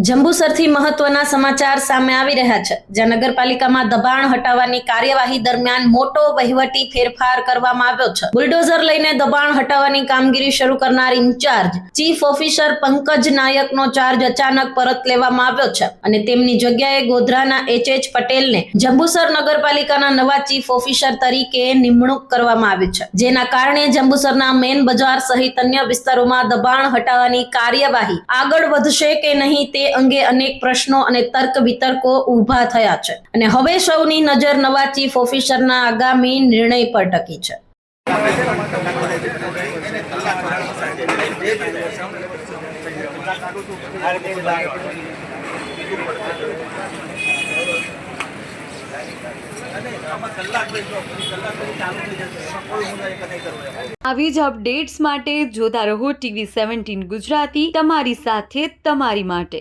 જંબુસરથી મહત્વના સમાચાર સામે આવી રહ્યા છે, જ્યાં નગરપાલિકામાં દબાણ હટાવવાની કાર્યવાહી દરમિયાન મોટો વહીવટી ફેરફાર કરવામાં આવ્યો છે। બુલડોઝર લઈને દબાણ હટાવવાની કામગીરી શરૂ કરનાર ઇન્ચાર્જ ચીફ ઓફિસર પંકજ નાયકનો ચાર્જ અચાનક પરત લેવામાં આવ્યો છે અને તેમની જગ્યાએ ગોધરાના એચ પટેલને જંબુસર નગરપાલિકાના નવા ચીફ ઓફિસર તરીકે નિમણૂક કરવામાં આવી છે, જેના કારણે જંબુસરના મેન બજાર સહિત અન્ય વિસ્તારોમાં દબાણ હટાવવાની કાર્યવાહી આગળ વધશે કે નહીં તે અંગે અનેક પ્રશ્નો અને તર્ક વિતર્કો ઊભા થયા છે અને હવે સૌની નજર નવા ચીફ ઓફિસરના આગામી નિર્ણય પર ટકી છે। આવી જ અપડેટ્સ માટે જોતા રહો TV17 ગુજરાતી, તમારી સાથે તમારી માટે।